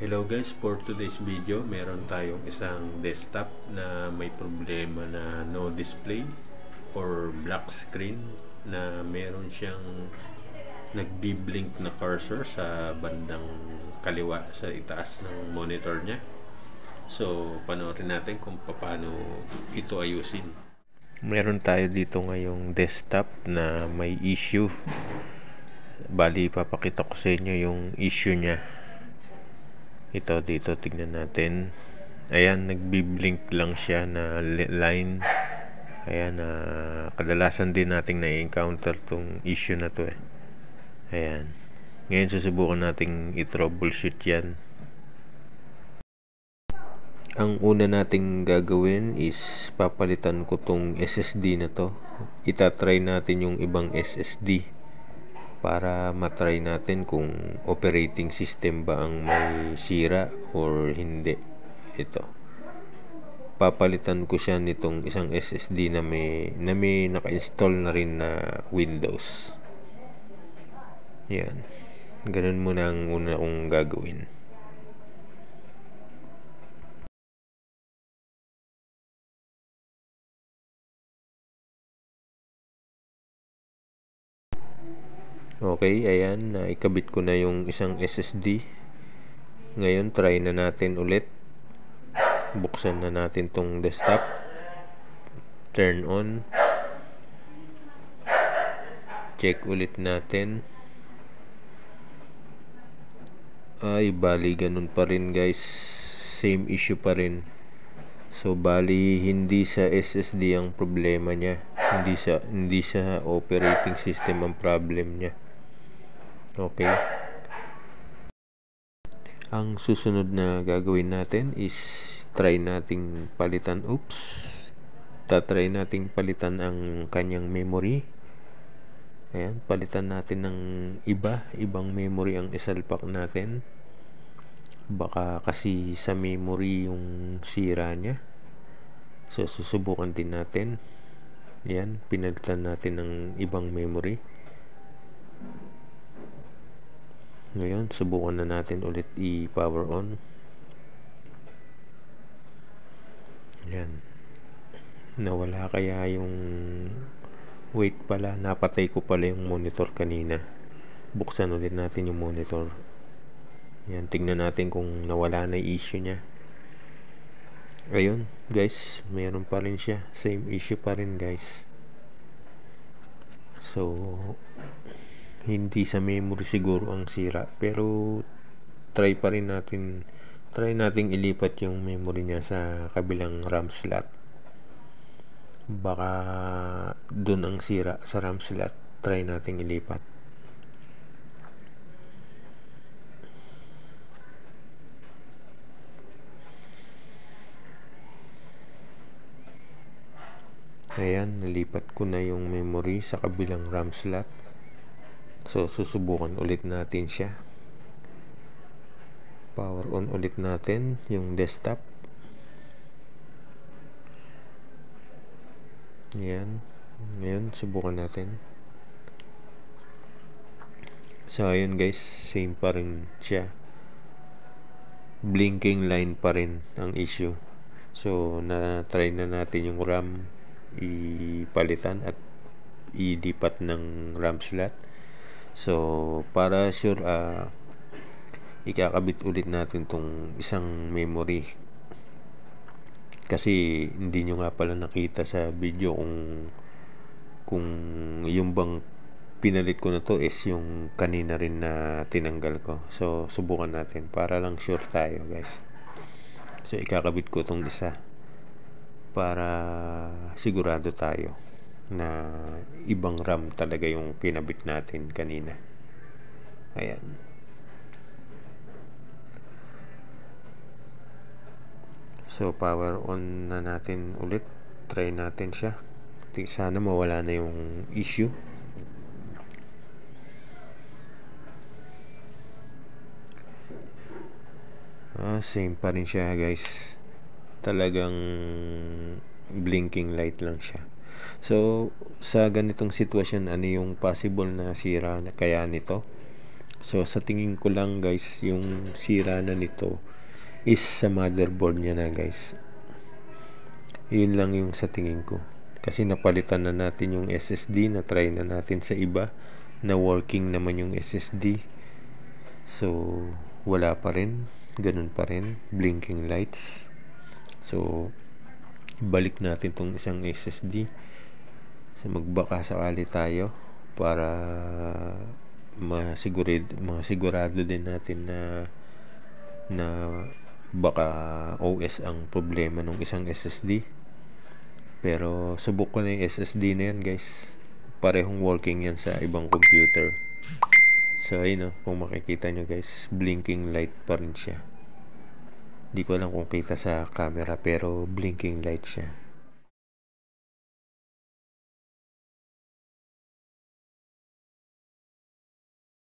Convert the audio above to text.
Hello guys, for today's video meron tayong isang desktop na may problema na no display or black screen, na meron siyang nagbi-blink na cursor sa bandang kaliwa sa itaas ng monitor niya. So panoorin natin kung paano ito ayusin. Meron tayo dito ngayong desktop na may issue. Bali, papakita ko sa inyo yung issue niya. Ito dito, tignan natin. Ayan, nagbi-blink lang siya na line. Ayan, kadalasan din nating na-encounter tong issue na to eh. Ayan. Ngayon susubukan nating i-troubleshoot yan. Ang una nating gagawin is papalitan ko tong SSD na to. Itatry natin yung ibang SSD para matry natin kung operating system ba ang may sira or hindi. Ito, papalitan ko siya nitong isang SSD na may naka-install na rin na Windows. Yan, ganun muna ang una kong gagawin. Okay, ayan, naikabit ko na yung isang SSD. Ngayon, try na natin ulit. Buksan na natin tong desktop. Turn on. Check ulit natin. Ay, bali, ganun pa rin guys. Same issue pa rin. So, bali, hindi sa SSD ang problema niya. Hindi sa operating system ang problem niya. Okay. Ang susunod na gagawin natin is try nating palitan. Tatry nating palitan ang kanyang memory. Ayan, palitan natin ng ibang memory ang isalpak natin. Baka kasi sa memory yung sira niya. So, susubukan din natin. Ayan, pinalitan natin ng ibang memory. Ngayon, subukan na natin ulit i-power on. Yan. Nawala kaya yung... Wait pala, napatay ko pala yung monitor kanina. Buksan ulit natin yung monitor. Yan, tingnan natin kung nawala na yung issue niya. Ayun, guys, mayroon pa rin siya. Same issue pa rin, guys. So... hindi sa memory siguro ang sira, pero try nating ilipat yung memory niya sa kabilang RAM slot. Baka dun ang sira sa RAM slot. Try nating ilipat. Ayan, nalipat ko na yung memory sa kabilang RAM slot. So, susubukan ulit natin siya. Power on ulit natin yung desktop. Yan. Ngayon, subukan natin. So, ayun guys, same pa rin siya. Blinking line pa rin ang issue. So, na-try na natin yung RAM ipalitan at ilipat ng RAM slot. So, para sure, ikakabit ulit natin tong isang memory. Kasi hindi nyo nga pala nakita sa video kung yung bang pinalit ko na to is yung kanina rin na tinanggal ko. So, subukan natin para lang sure tayo, guys. So, ikakabit ko tong isa para sigurado tayo na ibang RAM talaga yung pinabit natin kanina. Ayan. So, power on na natin ulit. Try natin siya. Sana mawala na yung issue. Same pa rin siya, guys. Talagang blinking light lang siya. So, sa ganitong sitwasyon, ano yung possible na sira na kaya nito? So sa tingin ko lang guys, yung sira na nito is sa motherboard niya na guys. Yun lang yung sa tingin ko. Kasi napalitan na natin yung SSD, na try na natin sa iba na working naman yung SSD. So wala pa rin, ganun pa rin, blinking lights. So balik natin tong isang SSD. So magbaka sakali tayo para masigurado din natin na baka OS ang problema ng isang SSD. Pero subok ko na yung SSD na yan guys, parehong working yan sa ibang computer. So ayun, kung makikita nyo guys, blinking light pa rin siya. Di ko alam kung kita sa camera, pero blinking light siya.